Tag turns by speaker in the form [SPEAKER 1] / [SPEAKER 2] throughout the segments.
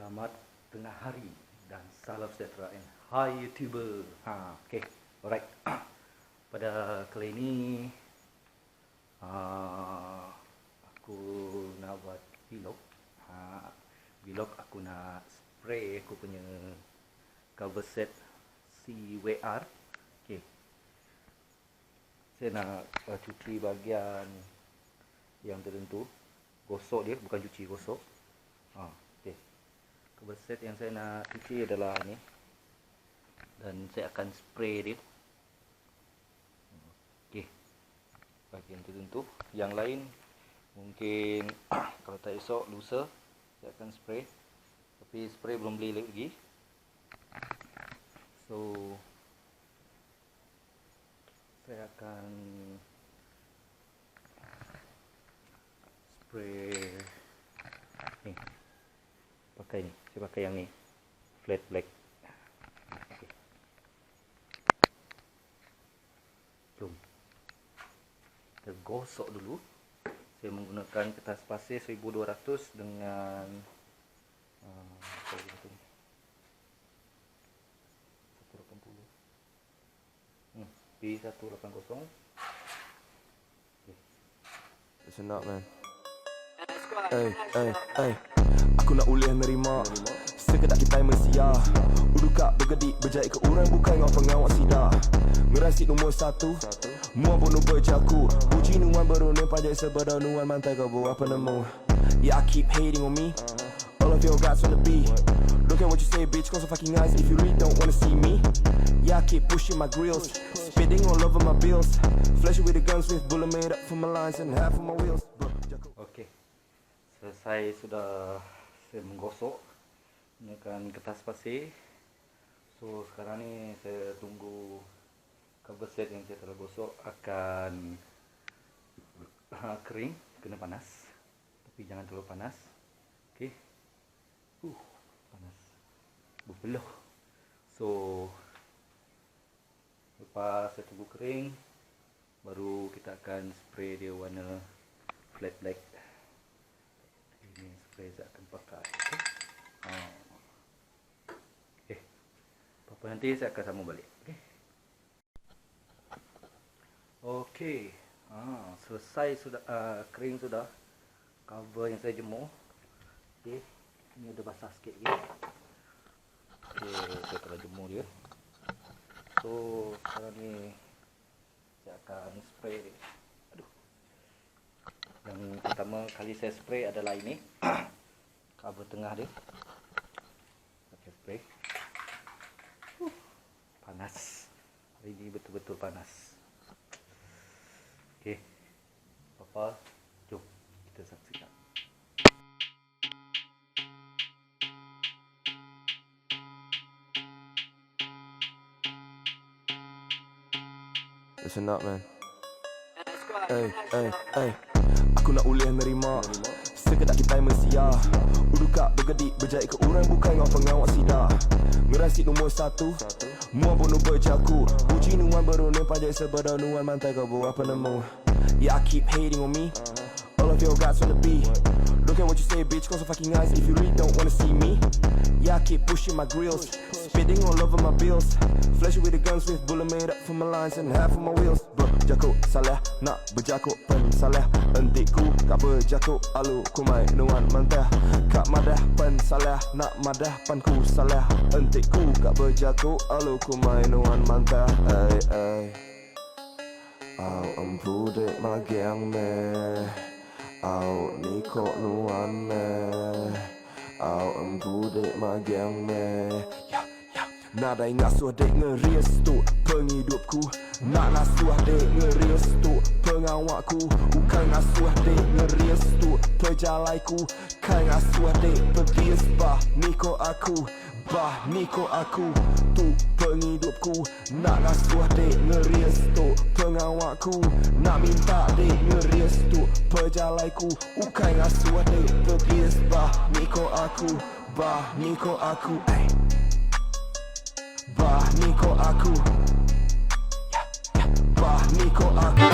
[SPEAKER 1] Selamat tengah hari dan salam sejahtera. Hai YouTuber. Okay, alright. Pada kali ini aku nak buat vlog. Vlog aku nak spray aku punya coverset CWR. Okay. Saya nak cuci bahagian yang tertentu. Gosok dia, bukan cuci, gosok. Okay. Coverset yang saya nak cuci adalah ini, dan saya akan spray dia. Okay. Bahagian tertentu. Yang lain mungkin kalau tak esok, lusa saya akan spray. Tapi spray belum beli lagi. So saya akan spray ni. Pakai ni. Saya pakai yang ni, flat black. Okay. Jom kita gosok dulu. Saya menggunakan kertas pasir 1200 dengan B180.
[SPEAKER 2] Listen up, man. Aku nak ulih nerima sekedar kita Malaysia. Udukak bergedik berjaya ke orang bukan ngau pengawak sidak. Ngerasik nombor satu, muan bono berjaku. Puji nuan berone pajak sebeda nuan mantai kau bawa apa nemu. Yeah, I keep hating on me. All of your guys wanna be. Look at what you say, bitch, close your fucking eyes if you really don't wanna see me. Yeah, I keep pushing my grills, spitting all over my bills. Flashing with the guns with bullet made up for my lines and half of my wheels.
[SPEAKER 1] Okay, selesai sudah saya menggosok menggunakan kertas pasir. So sekarang ni saya tunggu coverset yang saya telah gosok akan kering, kena panas, tapi jangan terlalu panas. Okay, panas, berpeluh. So lepas saya tunggu kering, baru kita akan spray dia warna flat black. Ini spray saya akan pakai. Okay. Apa nanti saya akan sambung balik. Okay. Okay. Selesai sudah, kering sudah cover yang saya jemur. Okay. Ini ada basah sikit lagi. Okay, saya telah jemur dia. So sekarang ni saya akan spray dia. Yang pertama kali saya spray adalah ini, cover tengah dia. Pakai spray. Panas. Hari ini betul-betul panas. Okey. Apa? Jom kita saksikan.
[SPEAKER 2] Listen up, man. Aku nak ulih nerima sekedar kita Malaysia. Udukak bergedik berjaya ke orang bukan ngau pengawak sidak. Ngerasik nombor satu, muan bono berjaku. Puji nuan berone pajak sebeda nuan mantai kau bawa apa nemu. Yeah, I keep hating on me. All of your guys wanna be. Look at what you say, bitch, close your fucking eyes if you really don't wanna see me. Yeah, I keep pushing my grills, spitting all over my bills. Flashing with the guns with bullet made up for my lines and half of my wheels. Berjakut salah, nak berjakut pen salah. Entikku kak berjakut, alu ku mai nuan mantah. Kak madah pen salah, nak madah panku salah. Entikku kak berjakut, alu ku mai nuan mantah. Au empu dek magiang meh. Au ni kok nuan meh. Au empu dek magiang meh. Nada ngasuh dek ngerestu penghidupku. Nak ngasuh dek ngerestu pengawakku. Bukan ngasuh dek ngerestu pejalaiku. Kan ngasuh dek pebias bah niko aku. Bah niko aku tu penghidupku. Nak ngasuh dek ngerestu pengawakku. Nak minta dek ngerestu pejalaiku. Bukan ngasuh dek pebias bah niko aku. Bah niko aku. Bah niko aku. Bah niko aku.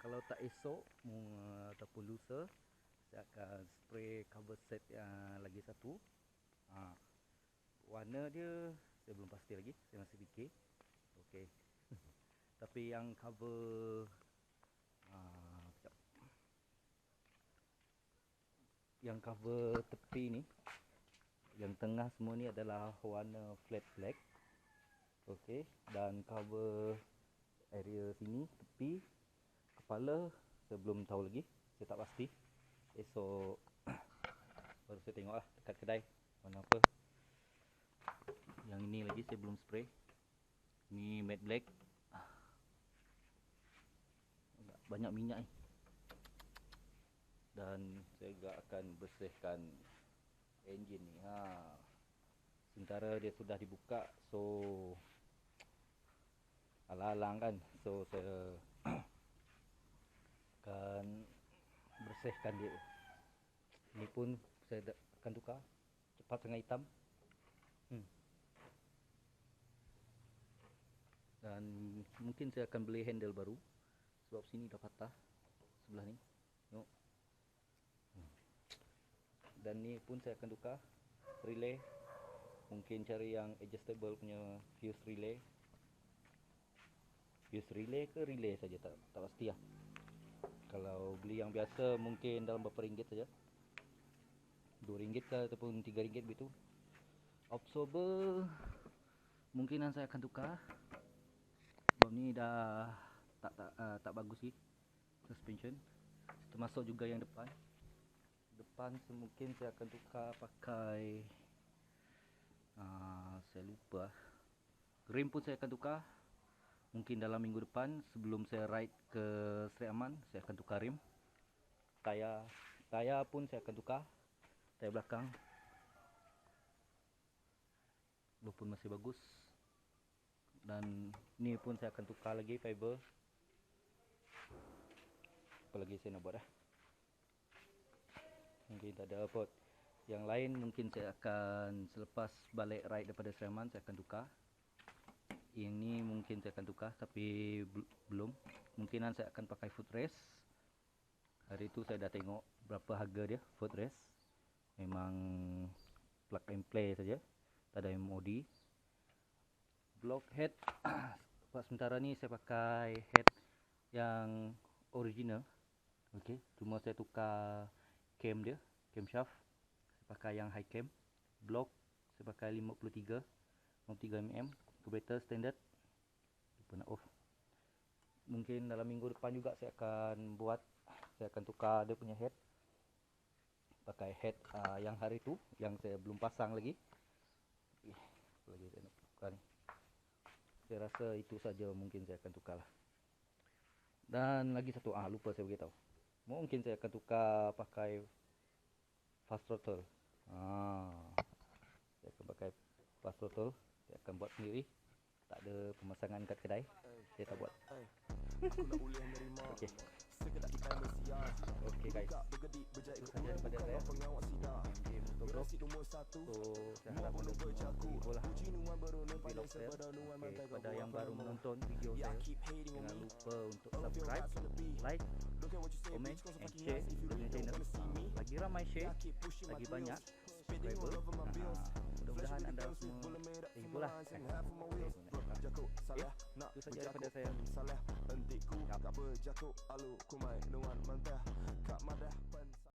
[SPEAKER 1] kalau tak esok ataupun lusa, saya akan spray cover set yang lagi satu. Warna dia saya belum pasti lagi, saya masih fikir. Okey. Tapi yang cover yang cover tepi ni, yang tengah semua ni adalah warna flat black. Okey, dan cover area sini tepi kepala saya belum tahu lagi, saya tak pasti. Esok baru saya tengoklah dekat kedai warna apa. Yang ini lagi saya belum spray. Ni matte black. Banyak minyak ni. Dan saya juga akan bersihkan enjin ni. Sementara dia sudah dibuka, so alang-alang kan. So saya akan bersihkan dia. Ini pun saya akan tukar. Cepat sangat hitam. Dan mungkin saya akan beli handle baru, sebab sini dah patah sebelah ni. Tengok. Dan ni pun saya akan tukar relay. Mungkin cari yang adjustable punya fuse relay. Fuse relay ke relay saja, tak pasti lah. Kalau beli yang biasa mungkin dalam berapa ringgit saja, RM2 ke ataupun RM3 begitu. Absorber mungkinan saya akan tukar, sebab ni dah tak bagus sih suspension. Termasuk juga yang depan mungkin saya akan tukar pakai saya lupa. Rim pun saya akan tukar mungkin dalam minggu depan. Sebelum saya ride ke Sri Aman, saya akan tukar rim. Tayar pun saya akan tukar. Tayar belakang walaupun masih bagus. Dan ni pun saya akan tukar lagi fiber. Apa lagi saya nak buat dah? Mungkin tak ada apa. Yang lain mungkin saya akan selepas balik ride daripada Seraman, saya akan tukar. Ini mungkin saya akan tukar, tapi belum. Mungkinan saya akan pakai footrest. Hari tu saya dah tengok berapa harga dia footrest. Memang plug and play saja, tak ada MOD. Block head buat sementara ni saya pakai head yang original. Okey, cuma saya tukar cam dia, camshaft. Saya pakai yang high cam. Block saya pakai 53 mm. Carburetor standard. Lupa nak off. Mungkin dalam minggu depan juga saya akan buat. Saya akan tukar dia punya head. Pakai head yang hari tu, yang saya belum pasang lagi. Apa lagi saya nak tukar ni? Saya rasa itu saja mungkin saya akan tukar lah. Dan lagi satu, lupa saya beritahu. Mungkin saya akan tukar pakai fast throttle. Saya akan pakai fast throttle. Saya akan buat sendiri. Tak ada pemasangan kat kedai. Saya tak buat. Okey. Okey guys. Itu saja daripada saya. Untuk so saya harap anda semua terhibur lah. Vlog saya. Okay, kepada yang baru menonton video saya, jangan lupa untuk subscribe, like, comment and share dengan channel. Lagi ramai share, lagi banyak subscriber. Mudah-mudahan anda semua terhibur lah. Itu saja daripada saya.